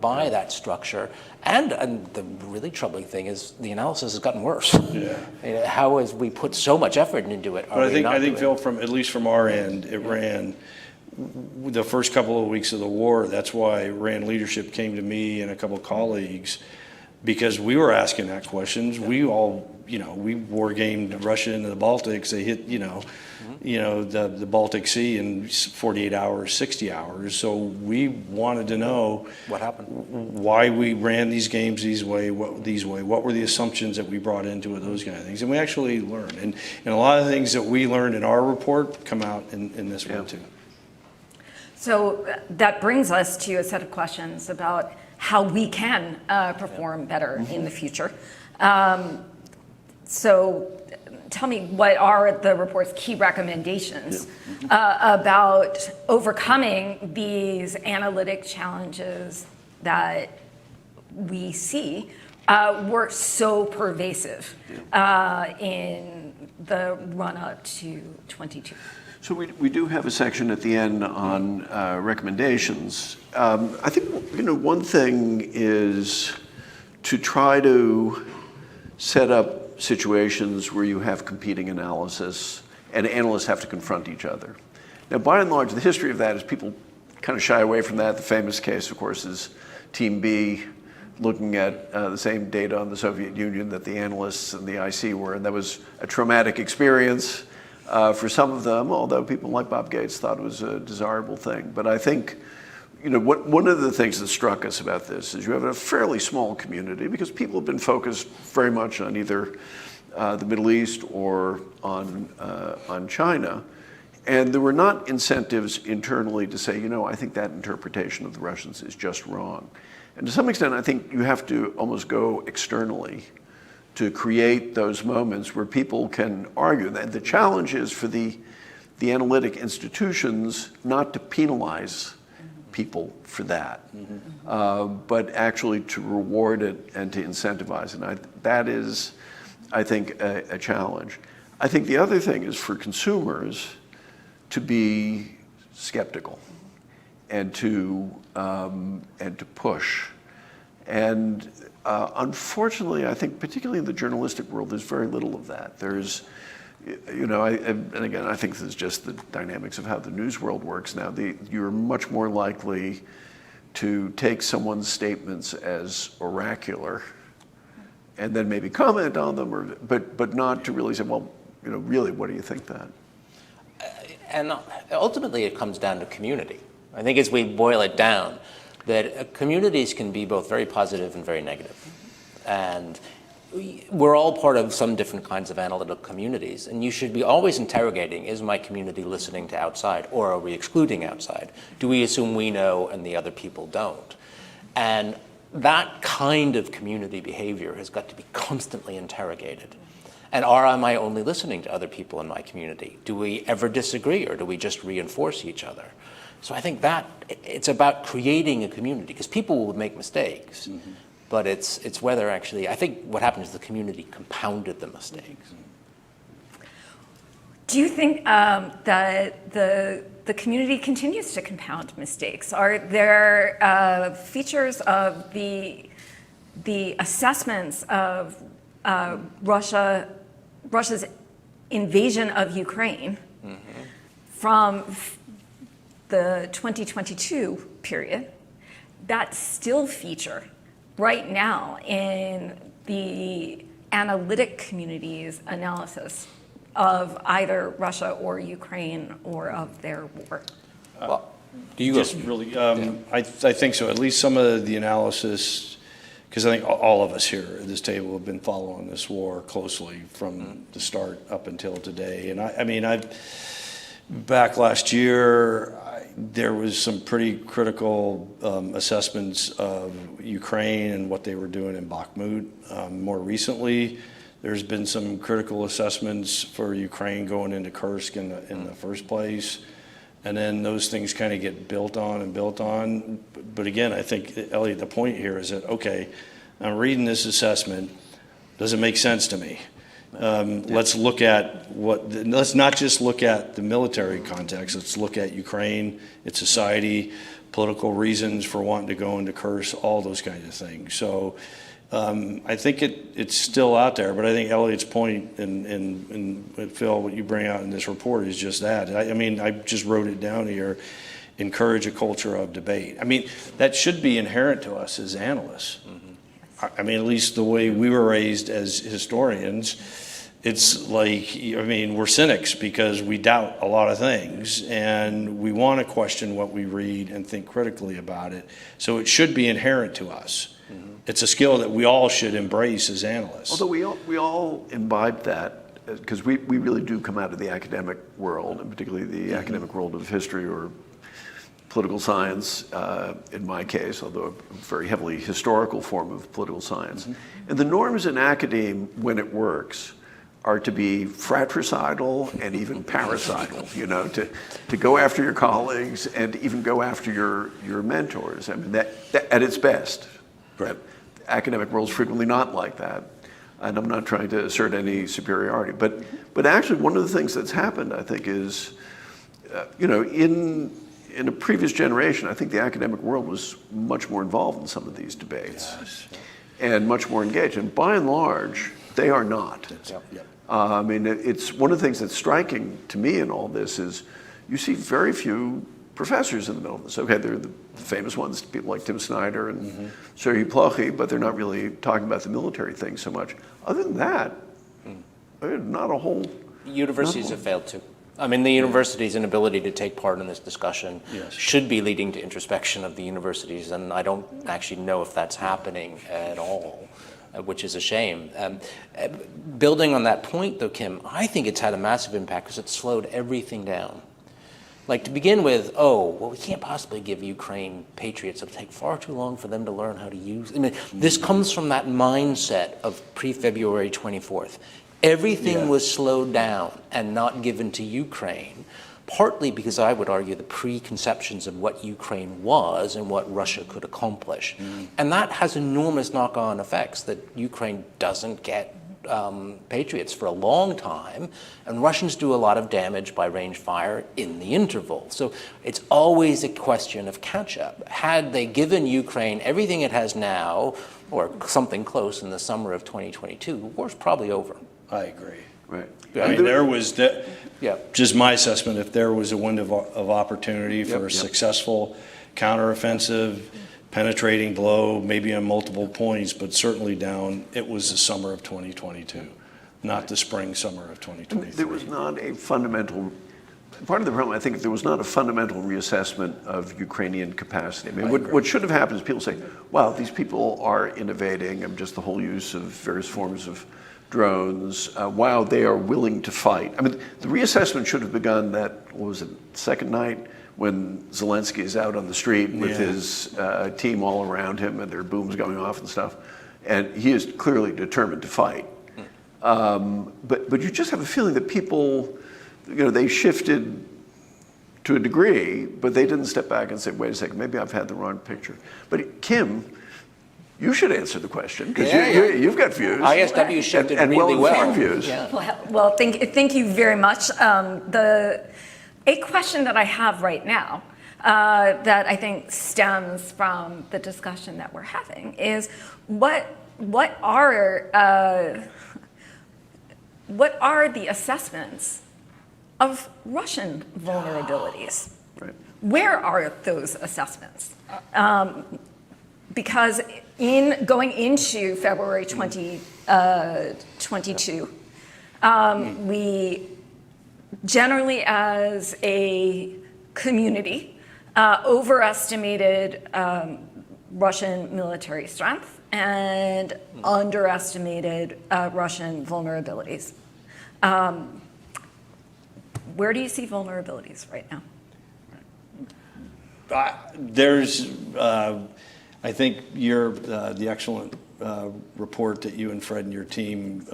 by that structure. And the really troubling thing is the analysis has gotten worse. Yeah. How as we put so much effort into it, But I think Phil, at least from our end, it ran the first couple of weeks of the war. That's why RAND leadership came to me and a couple of colleagues, because we were asking that questions. We all, we war gamed Russia into the Baltics. They hit, the Baltic Sea in 48 hours, 60 hours. So we wanted to know what happened, why we ran these games these way, what were the assumptions that we brought into it, those kind of things. And we actually learned. And a lot of things that we learned in our report come out in this one too. So that brings us to a set of questions about how we can perform better in the future. So tell me, what are the report's key recommendations about overcoming these analytic challenges that we see were so pervasive in the run-up to 22? So we do have a section at the end on recommendations. I think one thing is to try to set up situations where you have competing analysis and analysts have to confront each other. Now, by and large, the history of that is people kind of shy away from that. The famous case, of course, is Team B looking at the same data on the Soviet Union that the analysts and the IC were, and that was a traumatic experience. For some of them, although people like Bob Gates thought it was a desirable thing. But I think, one of the things that struck us about this is you have a fairly small community because people have been focused very much on either the Middle East or on China. And there were not incentives internally to say, I think that interpretation of the Russians is just wrong. And to some extent, I think you have to almost go externally to create those moments where people can argue. And the challenge is for the analytic institutions not to penalize people for that, but actually to reward it and to incentivize it. And that is, I think, a challenge. I think the other thing is for consumers to be skeptical and to push. And unfortunately, I think particularly in the journalistic world, there's very little of that. There's, and again, I think this is just the dynamics of how the news world works now. You're much more likely to take someone's statements as oracular and then maybe comment on them, but not to really say, well, really, what do you think that? And ultimately, it comes down to community. I think as we boil it down, that communities can be both very positive and very negative. And we're all part of some different kinds of analytical communities, and you should be always interrogating, is my community listening to outside, or are we excluding outside? Do we assume we know and the other people don't? And that kind of community behavior has got to be constantly interrogated. And am I only listening to other people in my community? Do we ever disagree, or do we just reinforce each other? So I think that it's about creating a community, because people will make mistakes, but it's whether actually, I think what happened is the community compounded the mistakes. Do you think that the community continues to compound mistakes? Are there features of the assessments of Russia's invasion of Ukraine from the 2022 period that still feature right now in the analytic community's analysis of either Russia or Ukraine or of their war? Well, do you just really? I think so. At least some of the analysis, because I think all of us here at this table have been following this war closely from the start up until today. And back last year, there was some pretty critical assessments of Ukraine and what they were doing in Bakhmut. More recently, there's been some critical assessments for Ukraine going into Kursk in the first place. And then those things kind of get built on. But again, I think, Eliot, the point here is that, okay, I'm reading this assessment. Does it make sense to me? Let's look at let's not just look at the military context. Let's look at Ukraine, its society, political reasons for wanting to go into curse, all those kinds of things. So I think it's still out there, but I think Eliot's point and Phil, what you bring out in this report is just that. I mean, I just wrote it down here, encourage a culture of debate. I mean, that should be inherent to us as analysts. I mean, at least the way we were raised as historians, it's like, I mean, we're cynics because we doubt a lot of things and we want to question what we read and think critically about it. So it should be inherent to us. It's a skill that we all should embrace as analysts. Although we all imbibe that because we really do come out of the academic world, and particularly the academic world of history or political science, in my case, although a very heavily historical form of political science. And the norms in academe, when it works, are to be fratricidal and even parricidal, you know, to go after your colleagues and to even go after your mentors. I mean, that at its best. Right. Academic world's frequently not like that. And I'm not trying to assert any superiority. But actually, one of the things that's happened, I think, is, you know, in a previous generation, I think the academic world was much more involved in some of these debates and much more engaged. And by and large, they are not. I mean, it's one of the things that's striking to me in all this is you see very few professors in the middle of this. Okay, they're the famous ones, people like Tim Snyder and Sergei Plochy, but they're not really talking about the military thing so much. Other than that, not a whole... Universities have failed too. I mean, the university's inability to take part in this discussion should be leading to introspection of the universities, and I don't actually know if that's happening at all, which is a shame. Building on that point, though, Kim, I think it's had a massive impact because it slowed everything down. Like, to begin with, we can't possibly give Ukraine Patriots. It'll take far too long for them to learn how to use. I mean, this comes from that mindset of pre-February 24th. Everything was slowed down and not given to Ukraine, partly because I would argue the preconceptions of what Ukraine was and what Russia could accomplish. And that has enormous knock-on effects, that Ukraine doesn't get Patriots for a long time, and Russians do a lot of damage by range fire in the interval. So it's always a question of catch-up. Had they given Ukraine everything it has now, or something close in the summer of 2022, the war's probably over. I agree. Right. I mean, there was, just my assessment, if there was a window of opportunity for a successful counteroffensive, penetrating blow, maybe on multiple points, but certainly down, it was the summer of 2022, not the spring, summer of 2023. There was not a fundamental, part of the problem, I think, there was not a fundamental reassessment of Ukrainian capacity. I mean, what should have happened is people say, wow, these people are innovating, and just the whole use of various forms of drones, wow, they are willing to fight. I mean, the reassessment should have begun that, what was it, second night, when Zelensky is out on the street with his team all around him and there are booms going off and stuff. And he is clearly determined to fight. But you just have a feeling that people, you know, they shifted to a degree, but they didn't step back and say, wait a second, maybe I've had the wrong picture. But Kim, you should answer the question, because you've got views. ISW shifted and really well. well-informed views. Well, thank you very much. A question that I have right now that I think stems from the discussion that we're having is what are the assessments of Russian vulnerabilities? Right. Where are those assessments? Because in going into February 2022, we generally, as a community, overestimated Russian military strength and underestimated Russian vulnerabilities. Where do you see vulnerabilities right now? There's, I think the excellent report that you and Fred and your team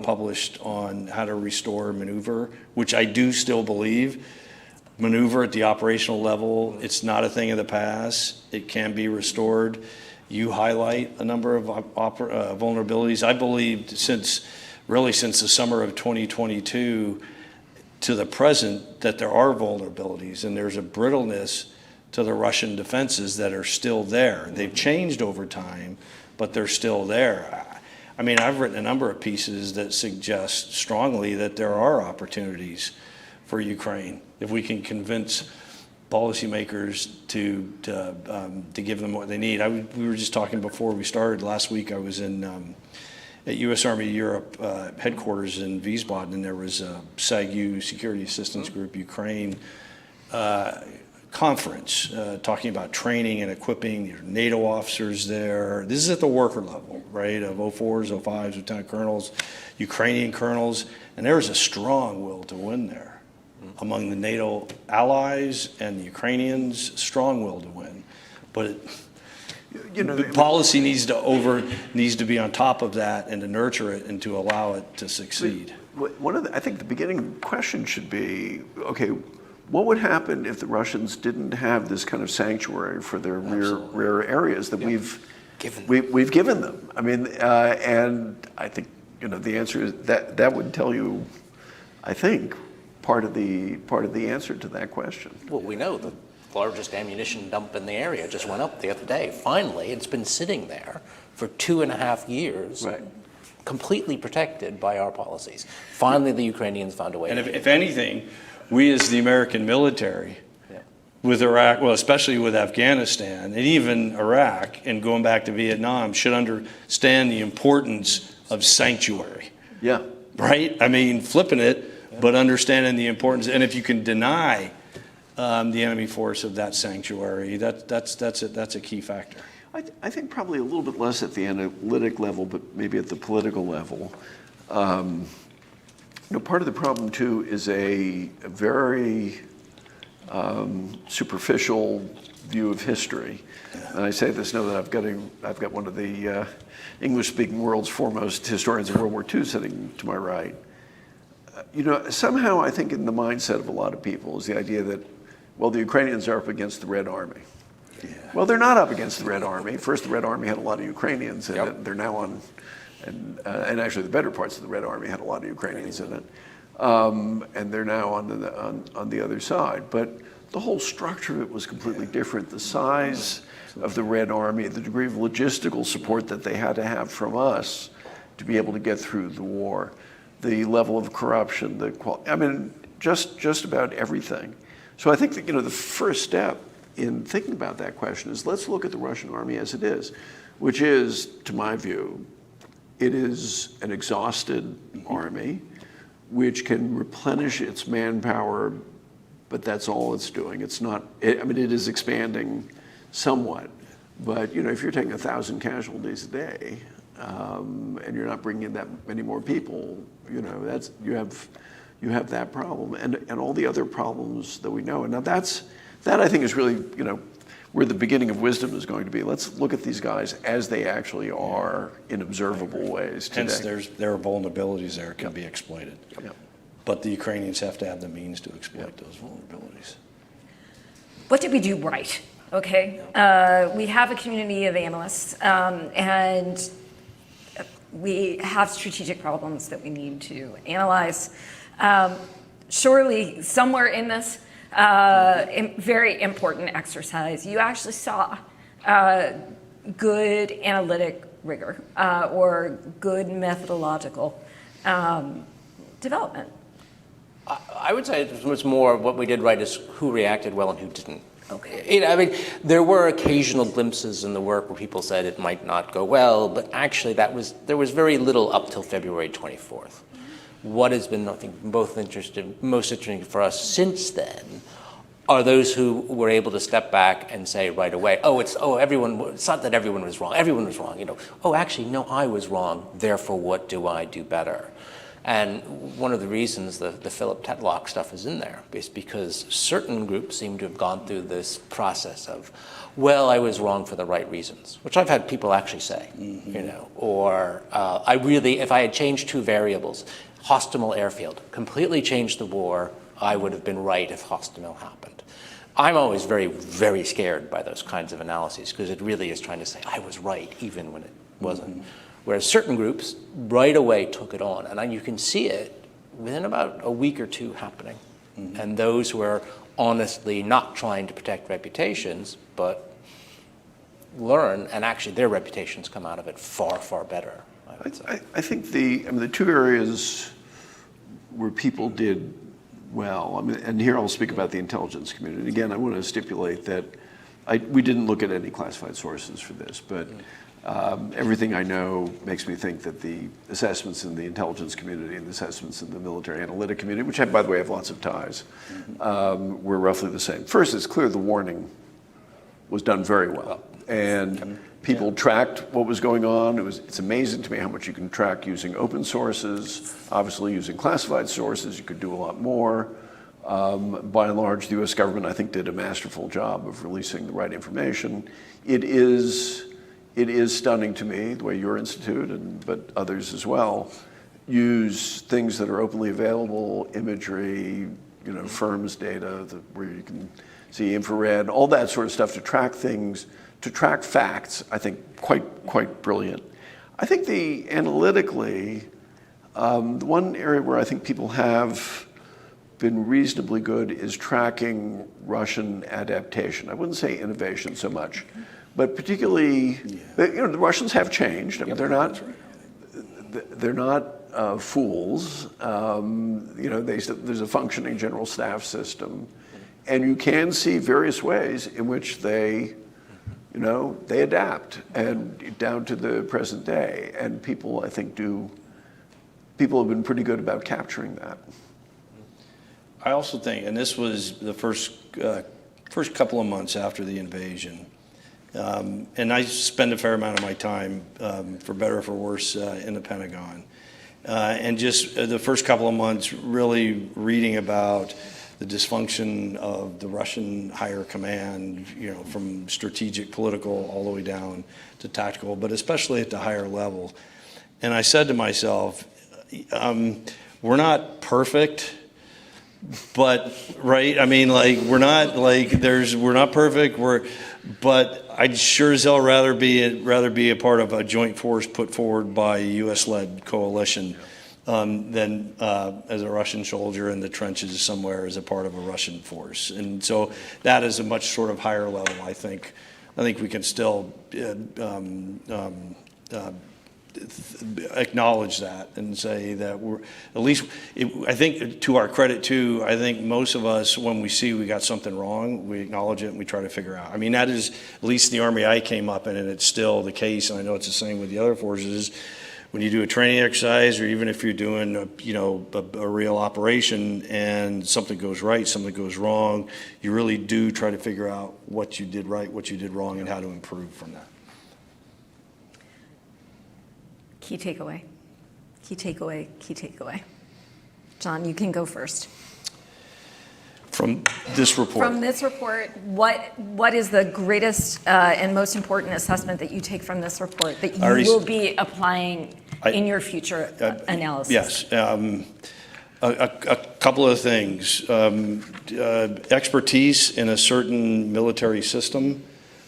published on how to restore maneuver, which I do still believe. Maneuver at the operational level, it's not a thing of the past. It can be restored. You highlight a number of vulnerabilities. I believed since really since the summer of 2022 to the present, that there are vulnerabilities and there's a brittleness to the Russian defenses that are still there. They've changed over time, but they're still there. I mean, I've written a number of pieces that suggest strongly that there are opportunities for Ukraine if we can convince policymakers to give them what they need. We were just talking before we started last week. I was in at U.S. Army Europe headquarters in Wiesbaden, and there was a SAGU, Security Assistance Group Ukraine conference talking about training and equipping. There are NATO officers there. This is at the worker level, right, of 04s, 05s, lieutenant colonels, Ukrainian colonels, and there is a strong will to win there among the NATO allies and the Ukrainians, strong will to win. But the policy needs to be on top of that and to nurture it and to allow it to succeed. I think the beginning question should be, okay, what would happen if the Russians didn't have this kind of sanctuary for their rear areas that we've given them? I mean, and I think the answer is that would tell you, I think, part of the answer to that question. Well, we know the largest ammunition dump in the area just went up the other day. Finally, it's been sitting there for 2.5 years, right, completely protected by our policies. Finally, the Ukrainians found a way. And if anything, we as the American military, with Iraq, well, especially with Afghanistan, and even Iraq, and going back to Vietnam, should understand the importance of sanctuary. Yeah. Right? I mean, flipping it, but understanding the importance. And if you can deny the enemy force of that sanctuary, that's a key factor. I think probably a little bit less at the analytic level, but maybe at the political level. Part of the problem too is a very superficial view of history. And I say this now that I've got one of the English-speaking world's foremost historians of World War II sitting to my right. Somehow I think in the mindset of a lot of people is the idea that, well, the Ukrainians are up against the Red Army. Yeah. Well, they're not up against the Red Army. First, the Red Army had a lot of Ukrainians in it. They're now on, and actually the better parts of the Red Army had a lot of Ukrainians in it. And they're now on the other side. But the whole structure of it was completely different. The size of the Red Army, the degree of logistical support that they had to have from us to be able to get through the war, the level of corruption, the quality, I mean, just about everything. So I think that, the first step in thinking about that question is let's look at the Russian army as it is, which is, to my view, it is an exhausted army which can replenish its manpower, but that's all it's doing. It's not, it is expanding somewhat, but if you're taking 1,000 casualties a day, and you're not bringing in that many more people, that's you have that problem and all the other problems that we know. And now that I think is really where the beginning of wisdom is going to be. Let's look at these guys as they actually are in observable ways today. Hence, there are vulnerabilities there that can be exploited. Yep. But the Ukrainians have to have the means to exploit those vulnerabilities. What did we do right? Okay, we have a community of analysts, and we have strategic problems that we need to analyze. Surely, somewhere in this very important exercise, you actually saw good analytic rigor or good methodological development. I would say it was more what we did right is who reacted well and who didn't. Okay. There were occasional glimpses in the work where people said it might not go well, but actually there was very little up till February 24th. What has been, I think, most interesting for us since then are those who were able to step back and say right away, it's not that everyone was wrong. Everyone was wrong. Actually, no, I was wrong. Therefore, what do I do better? And one of the reasons the Philip Tetlock stuff is in there is because certain groups seem to have gone through this process of, I was wrong for the right reasons, which I've had people actually say, or if I had changed 2 variables, Hostomel airfield, completely changed the war, I would have been right if Hostomel happened. I'm always very, very scared by those kinds of analyses because it really is trying to say I was right even when it wasn't. Whereas certain groups right away took it on. And you can see it within about a week or two happening. Mm-hmm. And those who are honestly not trying to protect reputations, but learn, and actually their reputations come out of it far, far better. I think the two areas where people did well, and here I'll speak about the intelligence community. Again, I want to stipulate that we didn't look at any classified sources for this, but everything I know makes me think that the assessments in the intelligence community and the assessments in the military analytic community, which by the way have lots of ties, were roughly the same. First, it's clear the warning was done very well, and people tracked what was going on. It's amazing to me how much you can track using open sources. Obviously, using classified sources, you could do a lot more. By and large, the U.S. government, I think, did a masterful job of releasing the right information. It is stunning to me the way your institute, but others as well, use things that are openly available, imagery, firms data, where you can see infrared, all that sort of stuff to track things, to track facts. I think quite brilliant. I think analytically, the one area where I think people have been reasonably good is tracking Russian adaptation. I wouldn't say innovation so much, but particularly, the Russians have changed. I mean, they're not fools. There's a functioning general staff system, and you can see various ways in which they adapt, and down to the present day. And people, I think, people have been pretty good about capturing that. I also think, and this was the first couple of months after the invasion, and I spend a fair amount of my time, for better or for worse, in the Pentagon. And just the first couple of months really reading about the dysfunction of the Russian higher command, from strategic, political, all the way down to tactical, but especially at the higher level. And I said to myself, we're not perfect, but right? I mean, we're not perfect. But I'd sure as hell rather be a part of a joint force put forward by a U.S.-led coalition than as a Russian soldier in the trenches somewhere as a part of a Russian force. And so that is a much sort of higher level. I think we can still acknowledge that and say that we're at least. I think to our credit too. I think most of us, when we see we got something wrong, we acknowledge it and we try to figure out. I mean, that is at least the Army I came up in, and it's still the case. And I know it's the same with the other forces. When you do a training exercise, or even if you're doing a real operation and something goes right, something goes wrong, you really do try to figure out what you did right, what you did wrong, and how to improve from that. Key takeaway. John, you can go first. From this report, what is the greatest and most important assessment that you take from this report that you will be applying in your future analysis? Yes. A couple of things. Expertise in a certain military system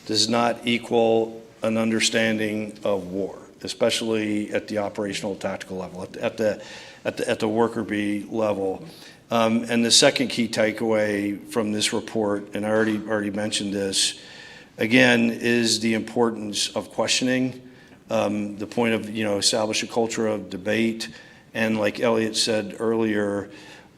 does not equal an understanding of war, especially at the operational tactical level, at the worker bee level. And the second key takeaway from this report, and I already mentioned this, again, is the importance of questioning, the point of establish a culture of debate, and like Eliot said earlier,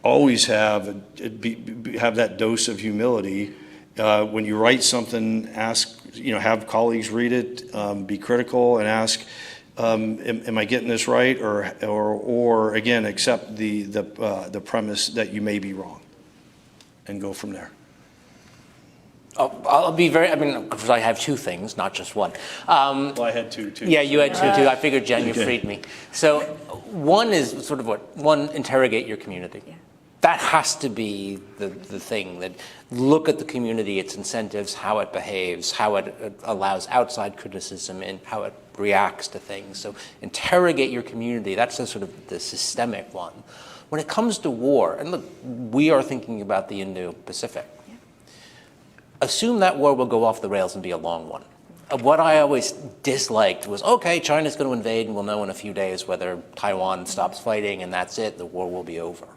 always have that dose of humility. When you write something, ask, have colleagues read it, be critical, and ask, am I getting this right, or again, accept the premise that you may be wrong, and go from there. I'll be because I have two things, not just one. Well, I had two too. Yeah, you had two too. I figured, Jen, you freed me. So one is sort of interrogate your community. Yeah. That has to be the thing, that look at the community, its incentives, how it behaves, how it allows outside criticism, and how it reacts to things. So interrogate your community. That's the systemic one. When it comes to war, and look, we are thinking about the Indo-Pacific. Yeah. Assume that war will go off the rails and be a long one. What I always disliked was, okay, China's going to invade and we'll know in a few days whether Taiwan stops fighting and that's it, the war will be over.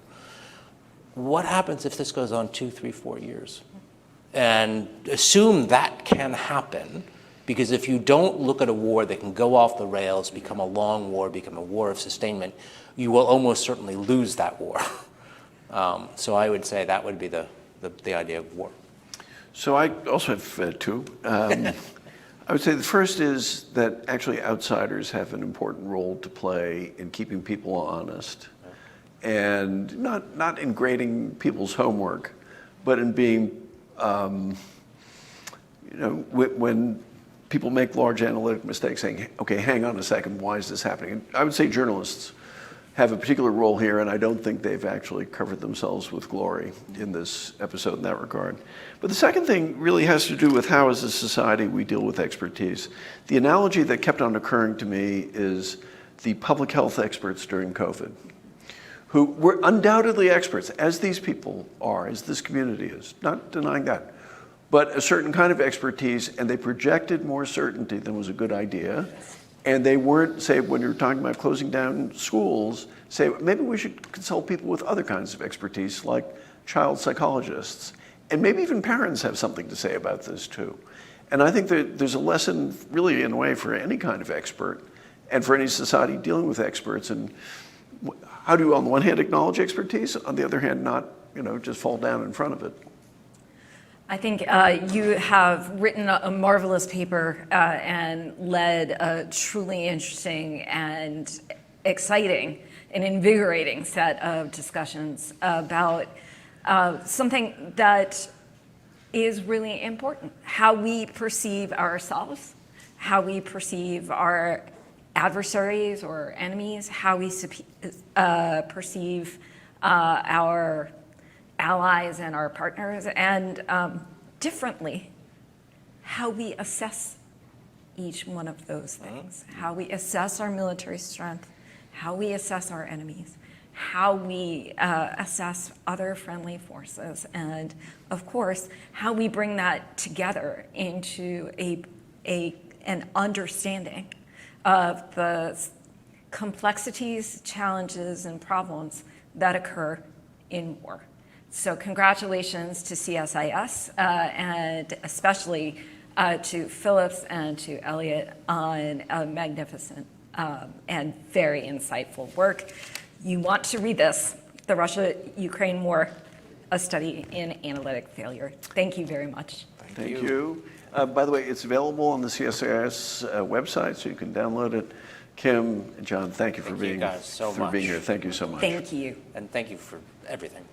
What happens if this goes on 2, 3, 4 years? And assume that can happen, because if you don't look at a war that can go off the rails, become a long war, become a war of sustainment, you will almost certainly lose that war. So I would say that would be the idea of war. So I also have two. I would say the first is that actually outsiders have an important role to play in keeping people honest, and not in grading people's homework, but in being, when people make large analytic mistakes, saying, okay, hang on a second, why is this happening? And I would say journalists have a particular role here, and I don't think they've actually covered themselves with glory in this episode in that regard. But the second thing really has to do with how, as a society, we deal with expertise. The analogy that kept on occurring to me is the public health experts during COVID, who were undoubtedly experts, as these people are, as this community is, not denying that, but a certain kind of expertise, and they projected more certainty than was a good idea. And they weren't, say, when you're talking about closing down schools, say, maybe we should consult people with other kinds of expertise, like child psychologists. And maybe even parents have something to say about this, too. And I think that there's a lesson, really, in a way, for any kind of expert, and for any society dealing with experts. And how do you, on the one hand, acknowledge expertise, on the other hand, not, just fall down in front of it? I think you have written a marvelous paper and led a truly interesting and exciting and invigorating set of discussions about something that is really important: how we perceive ourselves, how we perceive our adversaries or enemies, how we perceive our allies and our partners, and differently, how we assess each one of those things, how we assess our military strength, how we assess our enemies, how we assess other friendly forces, and of course, how we bring that together into an understanding of the complexities, challenges, and problems that occur in war. So congratulations to CSIS, and especially to Phillips and to Eliot on a magnificent and very insightful work. You want to read this, The Russia-Ukraine War, a study in analytic failure. Thank you very much. Thank you. By the way, it's available on the CSIS website, so you can download it. Kim and John, thank you for being guys so for much. being here. Thank you so much. Thank you. And thank you for everything.